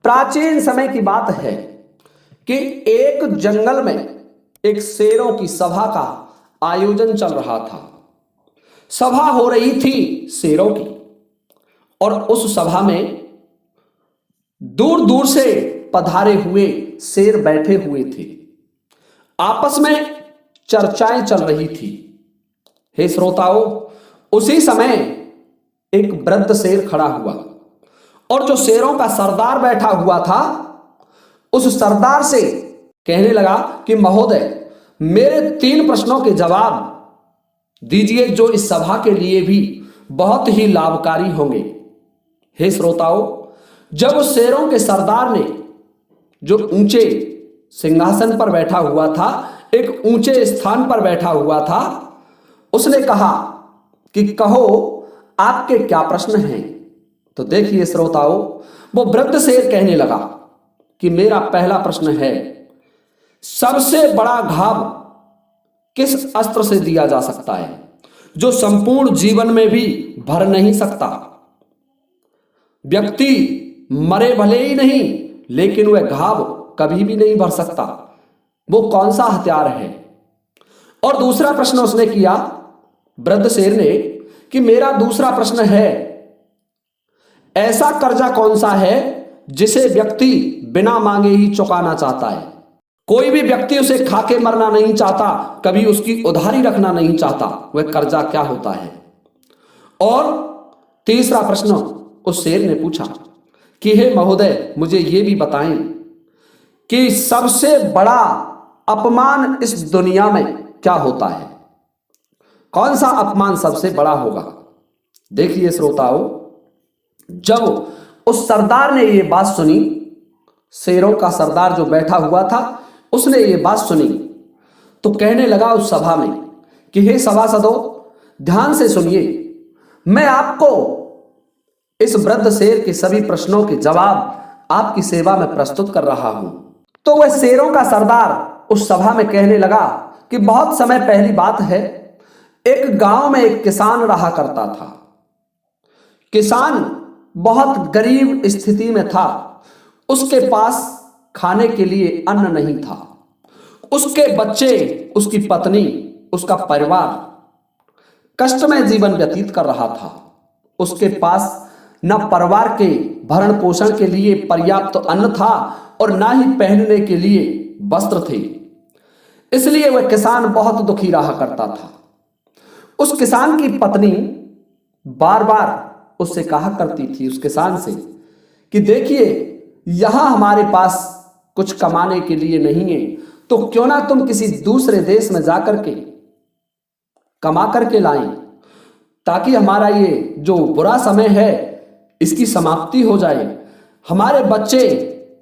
प्राचीन समय की बात है कि एक जंगल में एक शेरों की सभा का आयोजन चल रहा था। सभा हो रही थी शेरों की, और उस सभा में दूर दूर से पधारे हुए शेर बैठे हुए थे। आपस में चर्चाएं चल रही थी। हे श्रोताओं, उसी समय एक वृद्ध शेर खड़ा हुआ, और जो शेरों का सरदार बैठा हुआ था उस सरदार से कहने लगा कि महोदय, मेरे 3 प्रश्नों के जवाब दीजिए जो इस सभा के लिए भी बहुत ही लाभकारी होंगे। हे श्रोताओं, जब उस शेरों के सरदार ने, जो ऊंचे सिंहासन पर बैठा हुआ था, एक ऊंचे स्थान पर बैठा हुआ था, उसने कहा कि कहो आपके क्या प्रश्न हैं। तो देखिए श्रोताओं, वो वृद्ध शेर कहने लगा कि मेरा पहला प्रश्न है, सबसे बड़ा घाव किस अस्त्र से दिया जा सकता है जो संपूर्ण जीवन में भी भर नहीं सकता। व्यक्ति मरे भले ही नहीं, लेकिन वह घाव कभी भी नहीं भर सकता। वो कौन सा हथियार है। और दूसरा प्रश्न उसने किया, वृद्ध शेर ने, कि मेरा दूसरा प्रश्न है, ऐसा कर्जा कौन सा है जिसे व्यक्ति बिना मांगे ही चुकाना चाहता है। कोई भी व्यक्ति उसे खाके मरना नहीं चाहता, कभी उसकी उधारी रखना नहीं चाहता। वह कर्जा क्या होता है। और तीसरा प्रश्न उस शेर ने पूछा कि हे महोदय, मुझे यह भी बताएं कि सबसे बड़ा अपमान इस दुनिया में क्या होता है। कौन सा अपमान सबसे बड़ा होगा। देखिए श्रोताओं, जब उस सरदार ने ये बात सुनी, शेरों का सरदार जो बैठा हुआ था, उसने ये बात सुनी तो कहने लगा उस सभा में कि हे सभासदों, ध्यान से सुनिए, मैं आपको इस वृद्ध शेर के सभी प्रश्नों के जवाब आपकी सेवा में प्रस्तुत कर रहा हूं। तो वह शेरों का सरदार उस सभा में कहने लगा कि बहुत समय पहली बात है, एक गांव में एक किसान रहा करता था। किसान बहुत गरीब स्थिति में था। उसके पास खाने के लिए अन्न नहीं था। उसके बच्चे, उसकी पत्नी, उसका परिवार कष्टमय जीवन व्यतीत कर रहा था। उसके पास न परिवार के भरण पोषण के लिए पर्याप्त अन्न था और ना ही पहनने के लिए वस्त्र थे। इसलिए वह किसान बहुत दुखी रहा करता था। उस किसान की पत्नी बार बार उससे कहा करती थी, उस किसान से, कि देखिए, यहां हमारे पास कुछ कमाने के लिए नहीं है, तो क्यों ना तुम किसी दूसरे देश में जाकर के कमा करके लाएं, ताकि हमारा ये जो बुरा समय है इसकी समाप्ति हो जाए, हमारे बच्चे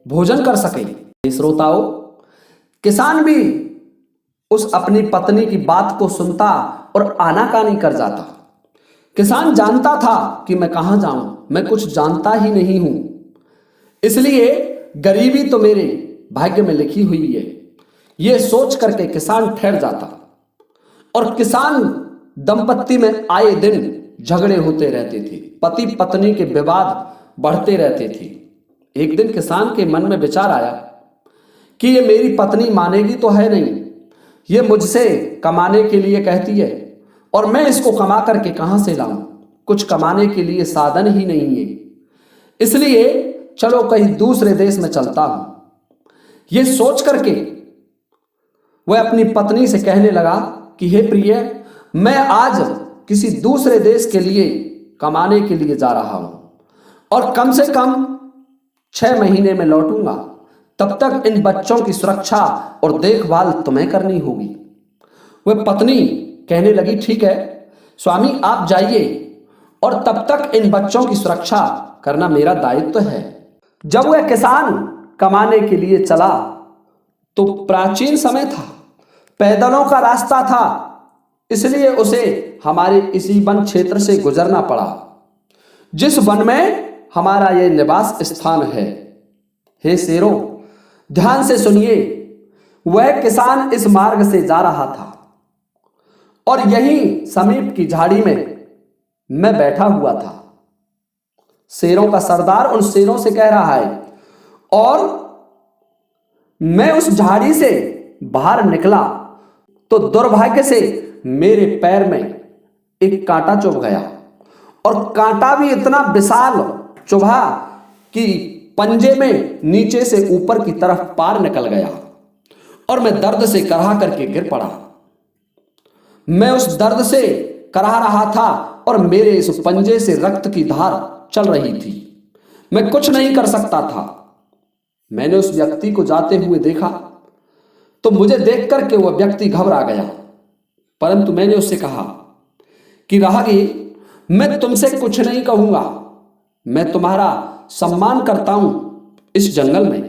भोजन कर सकें। श्रोताओं, किसान भी उस अपनी पत्नी की बात को सुनता और आनाकानी कर जाता। किसान जानता था कि मैं कहां जाऊं, मैं कुछ जानता ही नहीं हूं, इसलिए गरीबी तो मेरे भाग्य में लिखी हुई है। यह सोच करके किसान ठहर जाता, और किसान दंपत्ति में आए दिन झगड़े होते रहते थे। पति पत्नी के विवाद बढ़ते रहते थे। एक दिन किसान के मन में विचार आया कि ये मेरी पत्नी मानेगी तो है नहीं, ये मुझसे कमाने के लिए कहती है और मैं इसको कमा करके कहां से लाऊं, कुछ कमाने के लिए साधन ही नहीं है, इसलिए चलो कहीं दूसरे देश में चलता हूं। यह सोच करके वह अपनी पत्नी से कहने लगा कि हे प्रिय, मैं आज किसी दूसरे देश के लिए कमाने के लिए जा रहा हूं और कम से कम 6 महीने में लौटूंगा। तब तक इन बच्चों की सुरक्षा और देखभाल तुम्हें करनी होगी। वह पत्नी कहने लगी, ठीक है स्वामी, आप जाइए और तब तक इन बच्चों की सुरक्षा करना मेरा दायित्व है। जब वह किसान कमाने के लिए चला तो प्राचीन समय था, पैदलों का रास्ता था, इसलिए उसे हमारे इसी वन क्षेत्र से गुजरना पड़ा, जिस वन में हमारा यह निवास स्थान है। हे शेरों, ध्यान से सुनिए, वह किसान इस मार्ग से जा रहा था और यहीं समीप की झाड़ी में मैं बैठा हुआ था। शेरों का सरदार उन शेरों से कह रहा है, और मैं उस झाड़ी से बाहर निकला तो दुर्भाग्य से मेरे पैर में एक कांटा चुभ गया, और कांटा भी इतना विशाल चुभा कि पंजे में नीचे से ऊपर की तरफ पार निकल गया, और मैं दर्द से कराह करके गिर पड़ा। मैं उस दर्द से कराह रहा था और मेरे इस पंजे से रक्त की धार चल रही थी। मैं कुछ नहीं कर सकता था। मैंने उस व्यक्ति को जाते हुए देखा तो मुझे देख करके वह व्यक्ति घबरा गया, परंतु मैंने उससे कहा कि राहगीर, मैं तुमसे कुछ नहीं कहूंगा, मैं तुम्हारा सम्मान करता हूं इस जंगल में,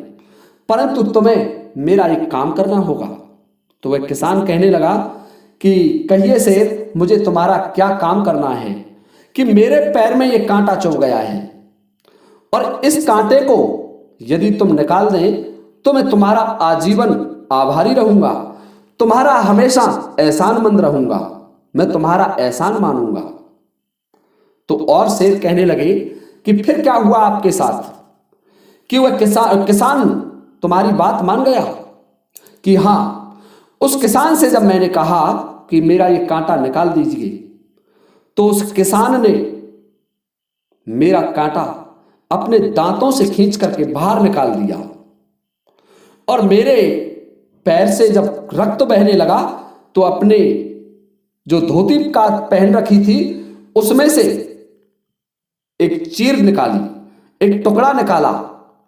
परंतु तुम्हें मेरा एक काम करना होगा। तो वह किसान कहने लगा कि कहिए शेर, मुझे तुम्हारा क्या काम करना है कि मेरे पैर में यह कांटा चुभ गया है, और इस कांटे को यदि तुम निकाल दें तो मैं तुम्हारा आजीवन आभारी रहूंगा, तुम्हारा हमेशा एहसानमंद रहूंगा, मैं तुम्हारा एहसान मानूंगा। तो और शेर कहने लगे कि फिर क्या हुआ आपके साथ, कि वह किसान तुम्हारी बात मान गया? कि हां, उस किसान से जब मैंने कहा कि मेरा ये कांटा निकाल दीजिए, तो उस किसान ने मेरा कांटा अपने दांतों से खींच करके बाहर निकाल दिया, और मेरे पैर से जब रक्त बहने लगा तो अपने जो धोती का पहन रखी थी उसमें से एक चीर निकाली, एक टुकड़ा निकाला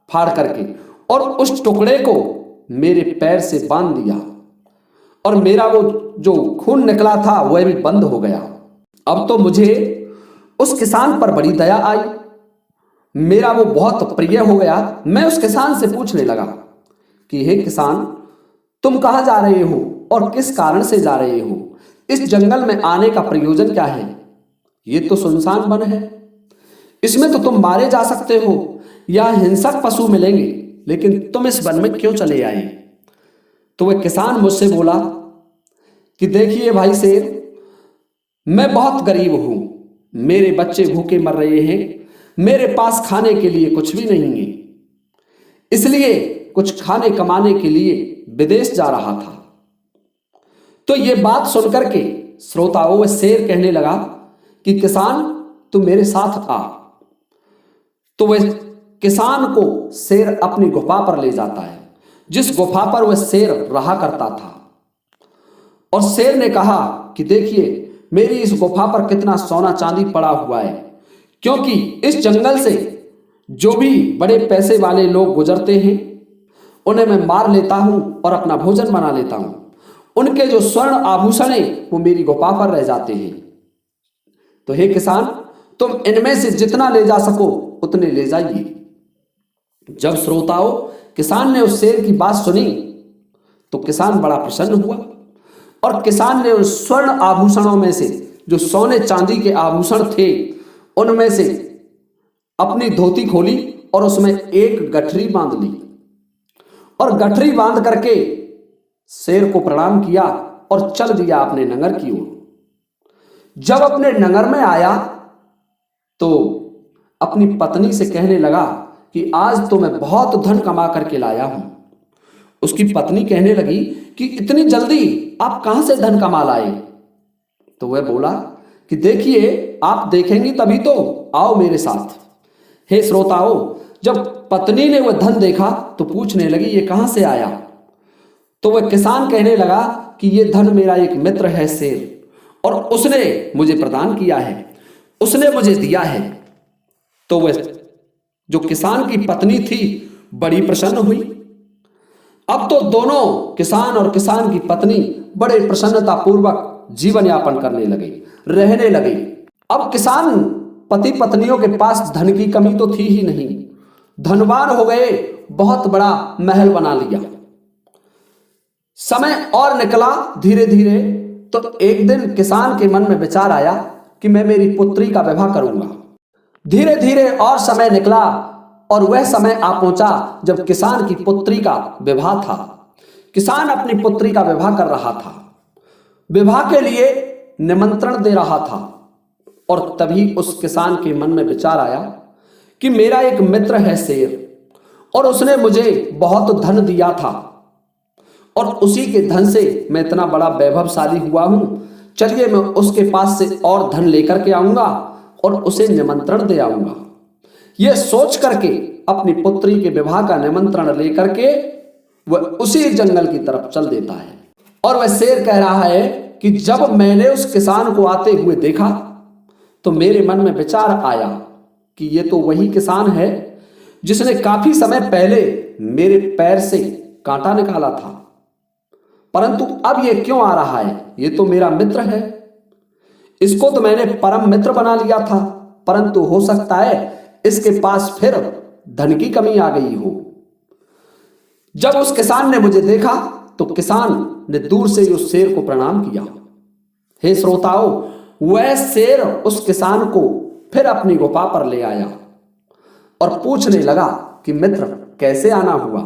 फाड़ करके, और उस टुकड़े को मेरे पैर से बांध दिया, और मेरा वो जो खून निकला था वह भी बंद हो गया। अब तो मुझे उस किसान पर बड़ी दया आई, मेरा वो बहुत प्रिय हो गया। मैं उस किसान से पूछने लगा कि हे किसान, तुम कहाँ जा रहे हो और किस कारण से जा रहे हो? इस जंगल में आने का प्रयोजन क्या है? ये तो सुनसान वन है, इसमें तो तुम मारे जा सकते हो या हिंसक पशु मिलेंगे, लेकिन तुम इस वन में क्यों चले आए? तो वह किसान मुझसे बोला कि देखिए भाई शेर, मैं बहुत गरीब हूं, मेरे बच्चे भूखे मर रहे हैं, मेरे पास खाने के लिए कुछ भी नहीं है, इसलिए कुछ खाने कमाने के लिए विदेश जा रहा था। तो यह बात सुनकर के श्रोताओं, वह शेर कहने लगा कि किसान, तू मेरे साथ आ। तो वह किसान को शेर अपनी गुफा पर ले जाता है, जिस गुफा पर वह शेर रहा करता था, और शेर ने कहा कि देखिए मेरी इस गुफा पर कितना सोना चांदी पड़ा हुआ है, क्योंकि इस जंगल से जो भी बड़े पैसे वाले लोग गुजरते हैं उन्हें मैं मार लेता हूं और अपना भोजन बना लेता हूं। उनके जो स्वर्ण आभूषण है वो मेरी गुफा पर रह जाते हैं। तो हे किसान, तुम इनमें से जितना ले जा सको उतने ले जाइए। जब श्रोताओं किसान ने उस शेर की बात सुनी तो किसान बड़ा प्रसन्न हुआ, और किसान ने उस स्वर्ण आभूषणों में से, जो सोने चांदी के आभूषण थे, उनमें से अपनी धोती खोली और उसमें एक गठरी बांध ली, और गठरी बांध करके शेर को प्रणाम किया और चल दिया अपने नगर की ओर। जब अपने नगर में आया तो अपनी पत्नी से कहने लगा कि आज तो मैं बहुत धन कमा करके लाया हूं। उसकी पत्नी कहने लगी कि इतनी जल्दी आप कहां से धन कमा लाए? तो वह बोला कि देखिए, आप देखेंगी तभी तो, आओ मेरे साथ। हे श्रोताओं, जब पत्नी ने वह धन देखा तो पूछने लगी ये कहां से आया? तो वह किसान कहने लगा कि यह धन मेरा एक मित्र है शेर, और उसने मुझे प्रदान किया है, उसने मुझे दिया है। तो वह जो किसान की पत्नी थी बड़ी प्रसन्न हुई। अब तो दोनों, किसान और किसान की पत्नी, बड़े प्रसन्नता पूर्वक जीवन यापन करने लगे, रहने लगे। अब किसान पति पत्नियों के पास धन की कमी तो थी ही नहीं, धनवान हो गए, बहुत बड़ा महल बना लिया। समय और निकला धीरे धीरे, तो एक दिन किसान के मन में विचार आया कि मैं मेरी पुत्री का विवाह करूंगा। धीरे धीरे और समय निकला, और वह समय आ पहुंचा जब किसान की पुत्री का विवाह था। किसान अपनी पुत्री का विवाह कर रहा था, विवाह के लिए निमंत्रण दे रहा था, और तभी उस किसान के मन में विचार आया कि मेरा एक मित्र है शेर, और उसने मुझे बहुत धन दिया था और उसी के धन से मैं इतना बड़ा वैभवशाली हुआ हूं। चलिए मैं उसके पास से और धन लेकर के आऊंगा और उसे निमंत्रण दे आऊंगा। यह सोच करके अपनी पुत्री के विवाह का निमंत्रण लेकर के वह उसी जंगल की तरफ चल देता है। और वह शेर कह रहा है कि जब मैंने उस किसान को आते हुए देखा तो मेरे मन में विचार आया कि ये तो वही किसान है जिसने काफी समय पहले मेरे पैर से कांटा निकाला था, परंतु अब ये क्यों आ रहा है? ये तो मेरा मित्र है, इसको तो मैंने परम मित्र बना लिया था, परंतु हो सकता है इसके पास फिर धन की कमी आ गई हो। जब उस किसान ने मुझे देखा तो किसान ने दूर से उस शेर को प्रणाम किया। हे श्रोताओं, वह शेर उस किसान को फिर अपनी गुफा पर ले आया और पूछने लगा कि मित्र कैसे आना हुआ।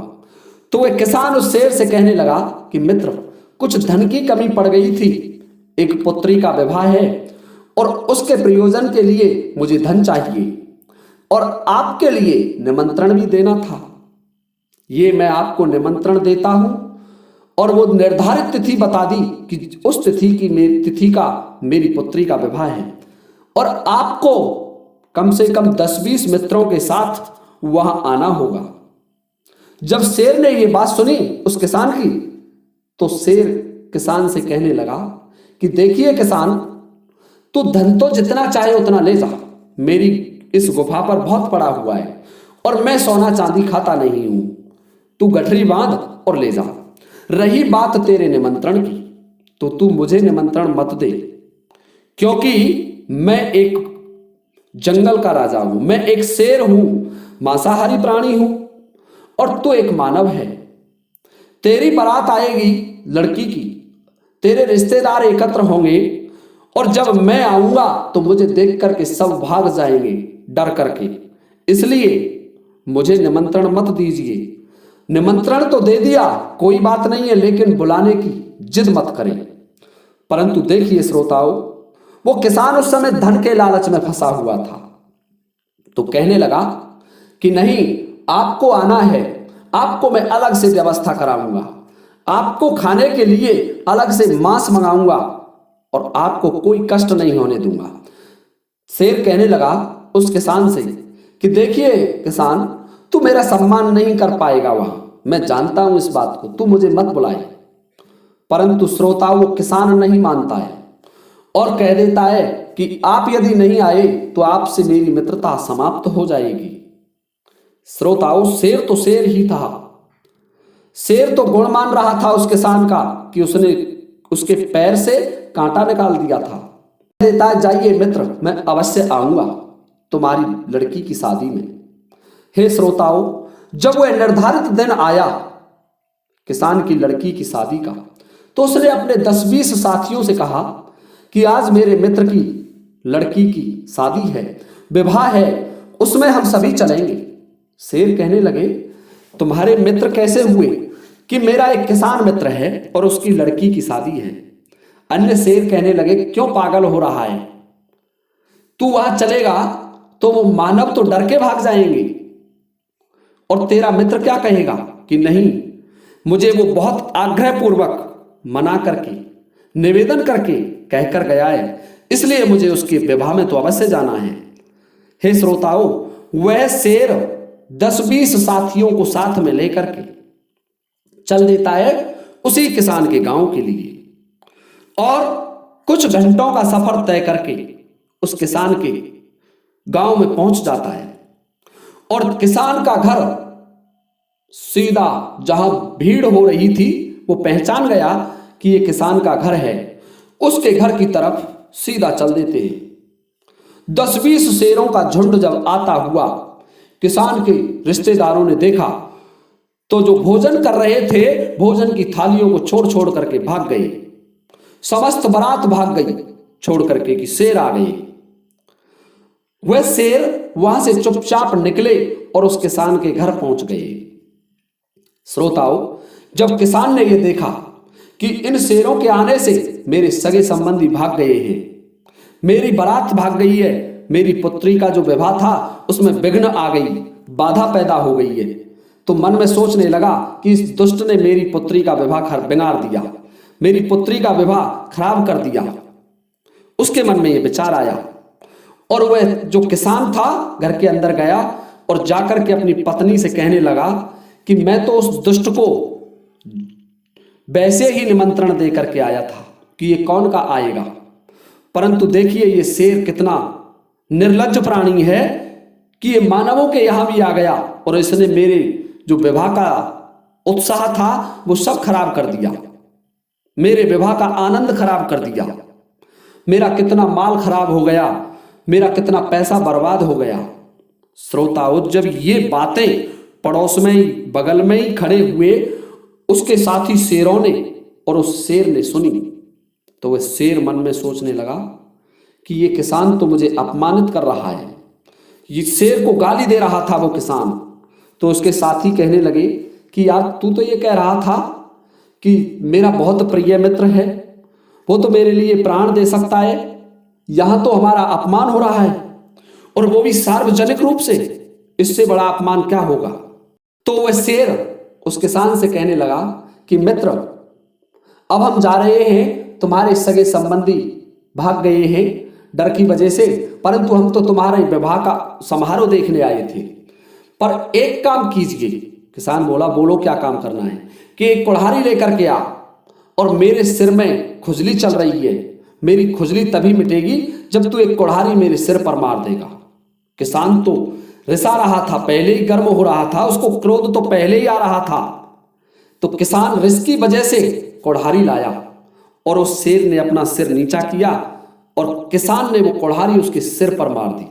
तो वह किसान उस शेर से कहने लगा कि मित्र, कुछ धन की कमी पड़ गई थी, एक पुत्री का विवाह है और उसके प्रयोजन के लिए मुझे धन चाहिए और आपके लिए निमंत्रण भी देना था। ये मैं आपको निमंत्रण देता हूं और वो निर्धारित तिथि बता दी कि उस तिथि का मेरी पुत्री का विवाह है और आपको कम से कम 10-20 मित्रों के साथ वहां आना होगा। जब शेर ने ये बात सुनी उस किसान की तो शेर किसान से कहने लगा कि देखिए किसान, तू धन तो जितना चाहे उतना ले जा, मेरी इस गुफा पर बहुत पड़ा हुआ है और मैं सोना चांदी खाता नहीं हूं, तू गठरी बांध और ले जा। रही बात तेरे निमंत्रण की तो तू मुझे निमंत्रण मत दे, क्योंकि मैं एक जंगल का राजा हूं, मैं एक शेर हूं, मांसाहारी प्राणी हूं और तू एक मानव है। तेरी बारात आएगी लड़की की, तेरे रिश्तेदार एकत्र होंगे और जब मैं आऊंगा तो मुझे देख करके सब भाग जाएंगे डर करके, इसलिए मुझे निमंत्रण मत दीजिए। निमंत्रण तो दे दिया, कोई बात नहीं है, लेकिन बुलाने की जिद मत करें। परंतु देखिए श्रोताओं, वो किसान उस समय धन के लालच में फंसा हुआ था, तो कहने लगा कि नहीं, आपको आना है, आपको मैं अलग से व्यवस्था कराऊंगा, आपको खाने के लिए अलग से मांस मंगाऊंगा और आपको कोई कष्ट नहीं होने दूंगा। शेर कहने लगा उस किसान से कि देखिए किसान, तू मेरा सम्मान नहीं कर पाएगा वहां, मैं जानता हूं इस बात को, तू मुझे मत बुलाए। परंतु श्रोताओं, वो किसान नहीं मानता है और कह देता है कि आप यदि नहीं आए तो आपसे मेरी मित्रता समाप्त हो जाएगी। श्रोताओं, शेर तो शेर ही था, शेर तो गुण मान रहा था उस किसान का कि उसने उसके पैर से कांटा निकाल दिया था। देता है, जाइए मित्र, मैं अवश्य आऊंगा तुम्हारी लड़की की शादी में। हे श्रोताओं, जब वह निर्धारित दिन आया किसान की लड़की की शादी का, तो उसने अपने 10-20 साथियों से कहा कि आज मेरे मित्र की लड़की की शादी है, विवाह है, उसमें हम सभी चलेंगे। शेर कहने लगे, तुम्हारे मित्र कैसे हुए कि मेरा एक किसान मित्र है और उसकी लड़की की शादी है। अन्य शेर कहने लगे, क्यों पागल हो रहा है, तू वहां चलेगा तो वो मानव तो डर के भाग जाएंगे और तेरा मित्र क्या कहेगा कि नहीं, मुझे वो बहुत आग्रह पूर्वक मना करके निवेदन करके कहकर गया है, इसलिए मुझे उसके विवाह में तो अवश्य जाना है। हे श्रोताओं, वह शेर 10-20 साथियों को साथ में लेकर के चल देता है उसी किसान के गांव के लिए और कुछ घंटों का सफर तय करके उस किसान के गांव में पहुंच जाता है और किसान का घर सीधा जहां भीड़ हो रही थी वो पहचान गया कि ये किसान का घर है, उसके घर की तरफ सीधा चल देते हैं। 10-20 शेरों का झुंड जब आता हुआ किसान के रिश्तेदारों ने देखा तो जो भोजन कर रहे थे भोजन की थालियों को छोड़ छोड़ करके भाग गए, समस्त बारात भाग गई छोड़ करके कि शेर आ गए। वह शेर वहां से चुपचाप निकले और उस किसान के घर पहुंच गए। श्रोताओं, जब किसान ने यह देखा कि इन शेरों के आने से मेरे सगे संबंधी भाग गए हैं, मेरी बारात भाग गई है, मेरी पुत्री का जो विवाह था उसमें विघ्न आ गई, बाधा पैदा हो गई है, तो मन में सोचने लगा कि इस दुष्ट ने मेरी पुत्री का विवाह बिगाड़ दिया, मेरी पुत्री का विवाह खराब कर दिया। उसके मन में यह विचार आया और वह जो किसान था घर के अंदर गया और जाकर के अपनी पत्नी से कहने लगा कि मैं तो उस दुष्ट को वैसे ही निमंत्रण दे करके आया था कि ये कौन का आएगा, परंतु देखिए ये शेर कितना निर्लज्ज प्राणी है कि ये मानवों के यहां भी आ गया और इसने मेरे जो विवाह का उत्साह था वो सब खराब कर दिया, मेरे विवाह का आनंद खराब कर दिया, मेरा कितना माल खराब हो गया, मेरा कितना पैसा बर्बाद हो गया। श्रोताओं, जब ये बातें पड़ोस में ही बगल में ही खड़े हुए उसके साथी शेरों ने और उस शेर ने सुनी तो वह शेर मन में सोचने लगा कि ये किसान तो मुझे अपमानित कर रहा है, ये शेर को गाली दे रहा था वो किसान। तो उसके साथी कहने लगे कि यार तू तो ये कह रहा था कि मेरा बहुत प्रिय मित्र है, वो तो मेरे लिए प्राण दे सकता है, यहां तो हमारा अपमान हो रहा है और वो भी सार्वजनिक रूप से, इससे बड़ा अपमान क्या होगा। तो वह शेर उस किसान से कहने लगा कि मित्र, अब हम जा रहे हैं, तुम्हारे सगे संबंधी भाग गए हैं डर की वजह से, परंतु हम तो तुम्हारे विवाह का समारोह देखने आए थे, पर एक काम कीजिए। किसान बोला, बोलो क्या काम करना है। कि एक कुल्हाड़ी लेकर के आ और मेरे सिर में खुजली चल रही है, मेरी खुजली तभी मिटेगी जब तू एक कुल्हाड़ी मेरे सिर पर मार देगा। किसान तो रिसा रहा था, पहले ही गर्म हो रहा था, उसको क्रोध तो पहले ही आ रहा था। तो किसान रिस की वजह से कुल्हाड़ी लाया और उस शेर ने अपना सिर नीचा किया और किसान ने वो कुल्हाड़ी उसके सिर पर मार दी।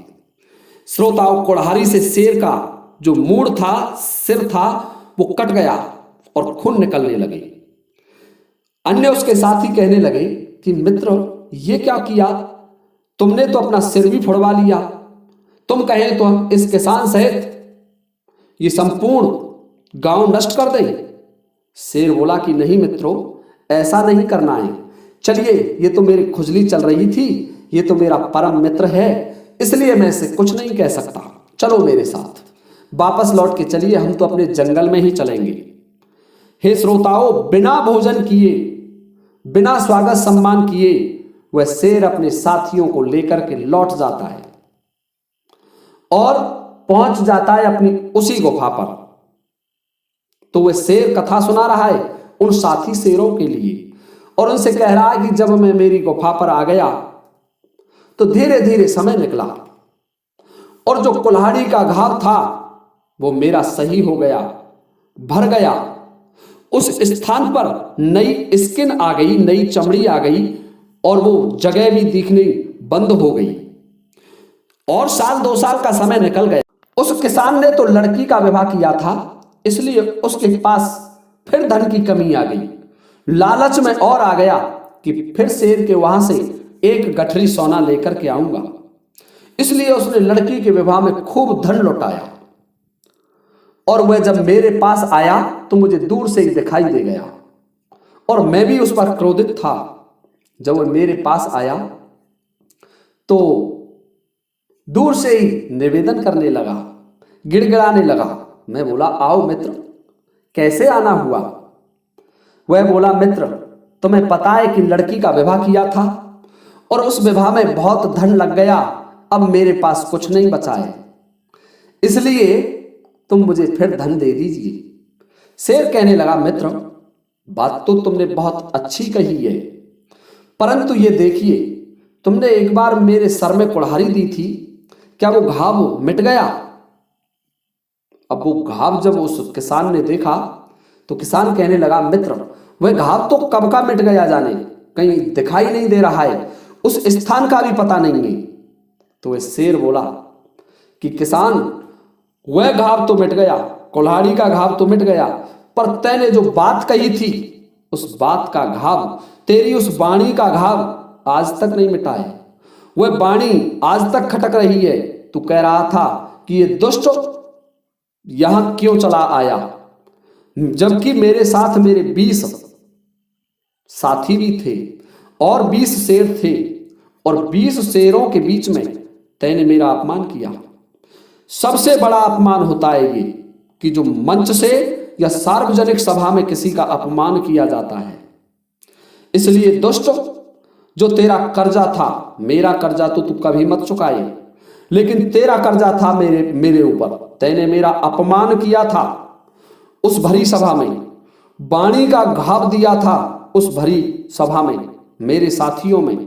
श्रोताओं, कुल्हाड़ी से शेर का जो मूड़ था, सिर था, वो कट गया और खून निकलने लगे। अन्य उसके साथी कहने लगे कि मित्र, ये क्या किया, तुमने तो अपना सिर भी फुड़वा लिया, तुम कहें तो हम इस किसान सहित ये संपूर्ण गांव नष्ट कर दें। शेर बोला कि नहीं मित्रों, ऐसा नहीं करना है, चलिए, ये तो मेरी खुजली चल रही थी, ये तो मेरा परम मित्र है, इसलिए मैं इसे कुछ नहीं कह सकता, चलो मेरे साथ वापस लौट के चलिए, हम तो अपने जंगल में ही चलेंगे। हे श्रोताओं, बिना भोजन किए, बिना स्वागत सम्मान किए वह शेर अपने साथियों को लेकर के लौट जाता है और पहुंच जाता है अपनी उसी गुफा पर। तो वह शेर कथा सुना रहा है उन साथी शेरों के लिए और उनसे कह रहा है कि जब मैं मेरी गुफा पर आ गया तो धीरे धीरे समय निकला और जो कुल्हाड़ी का घाव था वो मेरा सही हो गया, भर गया। उस स्थान पर नई स्किन आ गई, नई चमड़ी आ गई और वो जगह भी दिखनी बंद हो गई और साल 2 साल का समय निकल गया। उस किसान ने तो लड़की का विवाह किया था, इसलिए उसके पास फिर धन की कमी आ गई। लालच में और आ गया कि फिर शेर के वहां से एक गठरी सोना लेकर के आऊंगा, इसलिए उसने लड़की के विवाह में खूब धन लौटाया और वह जब मेरे पास आया तो मुझे दूर से ही दिखाई दे गया और मैं भी उस पर क्रोधित था। जब वह मेरे पास आया तो दूर से ही निवेदन करने लगा, गिड़गिड़ाने लगा। मैं बोला, आओ मित्र, कैसे आना हुआ। वह बोला, मित्र, तुम्हें पता है कि लड़की का विवाह किया था और उस विवाह में बहुत धन लग गया, अब मेरे पास कुछ नहीं बचा है, इसलिए तुम मुझे फिर धन दे दीजिए। शेर कहने लगा, मित्र, बात तो तुमने बहुत अच्छी कही है, परंतु ये देखिए, तुमने एक बार मेरे सर में कुल्हाड़ी दी थी, क्या वो घाव मिट गया। अब वो घाव जब उस किसान ने देखा तो किसान कहने लगा, मित्र, वह घाव तो कब का मिट गया, जाने कहीं दिखाई नहीं दे रहा है, उस स्थान का भी पता नहीं है। तो वह शेर बोला कि किसान, वह घाव तो मिट गया, कुल्हाड़ी का घाव तो मिट गया, पर तैने जो बात कही थी उस बात का घाव, तेरी उस वाणी का घाव आज तक नहीं मिटा है। वह वाणी आज तक खटक रही है। तू कह रहा था कि ये दुष्ट यहां क्यों चला आया, जबकि मेरे साथ मेरे 20 साथी भी थे और 20 शेर थे और 20 शेरों के बीच में तैने मेरा अपमान किया। सबसे बड़ा अपमान होता है ये कि जो मंच से या सार्वजनिक सभा में किसी का अपमान किया जाता है। इसलिए दुष्ट, जो तेरा कर्जा था, मेरा कर्जा तो तू कभी मत चुकाए, लेकिन तेरा कर्जा था मेरे ऊपर, तैने मेरा अपमान किया था उस भरी सभा में, वाणी का घाव दिया था उस भरी सभा में, मेरे साथियों में,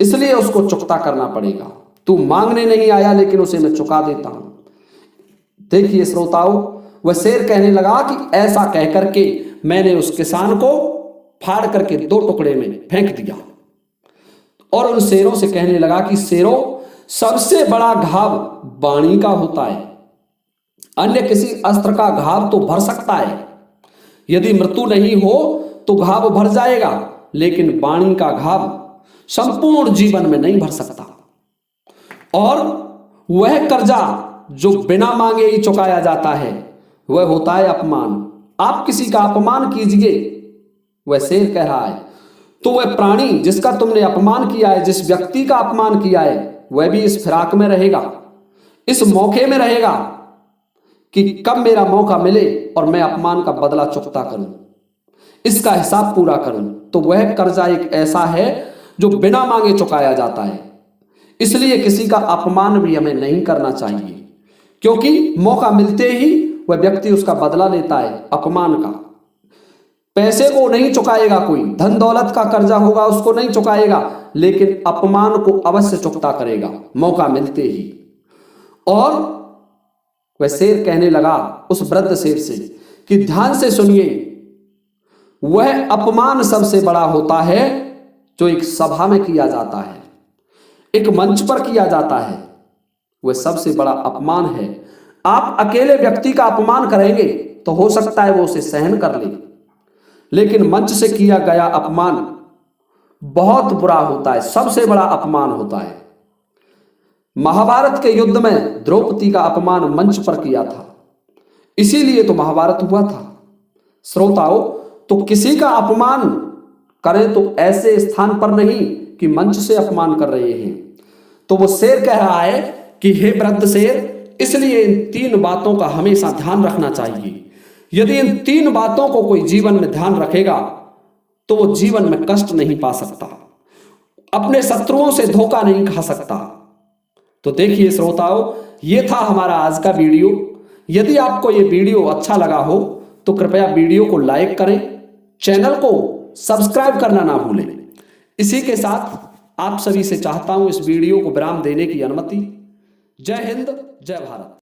इसलिए उसको चुकता करना पड़ेगा। तू मांगने नहीं आया, लेकिन उसे मैं चुका देता हूं। देखिए श्रोताओं, वह शेर कहने लगा कि ऐसा कहकर के मैंने उस किसान को फाड़ करके 2 टुकड़े में फेंक दिया, और उन शेरों से कहने लगा कि शेरों, सबसे बड़ा घाव वाणी का होता है। अन्य किसी अस्त्र का घाव तो भर सकता है, यदि मृत्यु नहीं हो तो घाव भर जाएगा, लेकिन वाणी का घाव संपूर्ण जीवन में नहीं भर सकता। और वह कर्जा जो बिना मांगे ही चुकाया जाता है, वह होता है अपमान। आप किसी का अपमान कीजिए, वह शेर कह रहा है, तो वह प्राणी जिसका तुमने अपमान किया है, जिस व्यक्ति का अपमान किया है, वह भी इस फिराक में रहेगा, इस मौके में रहेगा कि कब मेरा मौका मिले और मैं अपमान का बदला चुकता करूं, इसका हिसाब पूरा करूं। तो वह कर्जा एक ऐसा है जो बिना मांगे चुकाया जाता है। इसलिए किसी का अपमान भी हमें नहीं करना चाहिए, क्योंकि मौका मिलते ही वह व्यक्ति उसका बदला लेता है अपमान का। पैसे को नहीं चुकाएगा कोई, धन दौलत का कर्जा होगा उसको नहीं चुकाएगा, लेकिन अपमान को अवश्य चुकता करेगा मौका मिलते ही। और वह शेर कहने लगा उस वृद्ध शेर से कि ध्यान से सुनिए, वह अपमान सबसे बड़ा होता है जो एक सभा में किया जाता है, एक मंच पर किया जाता है, वह सबसे बड़ा अपमान है। आप अकेले व्यक्ति का अपमान करेंगे तो हो सकता है वो उसे सहन कर ले, लेकिन मंच से किया गया अपमान बहुत बुरा होता है, सबसे बड़ा अपमान होता है। महाभारत के युद्ध में द्रौपदी का अपमान मंच पर किया था, इसीलिए तो महाभारत हुआ था। श्रोताओं, तो किसी का अपमान करें तो ऐसे स्थान पर नहीं कि मंच से अपमान कर रहे हैं। तो वो शेर कह रहा है कि हे वृद्ध शेर, इसलिए इन 3 बातों का हमेशा ध्यान रखना चाहिए। यदि इन 3 बातों को कोई जीवन में ध्यान रखेगा तो वो जीवन में कष्ट नहीं पा सकता, अपने शत्रुओं से धोखा नहीं खा सकता। तो देखिए श्रोताओं, ये था हमारा आज का वीडियो। यदि आपको ये वीडियो अच्छा लगा हो तो कृपया वीडियो को लाइक करें, चैनल को सब्सक्राइब करना ना भूलें। इसी के साथ आप सभी से चाहता हूं इस वीडियो को विराम देने की अनुमति। जय हिंद, जय भारत।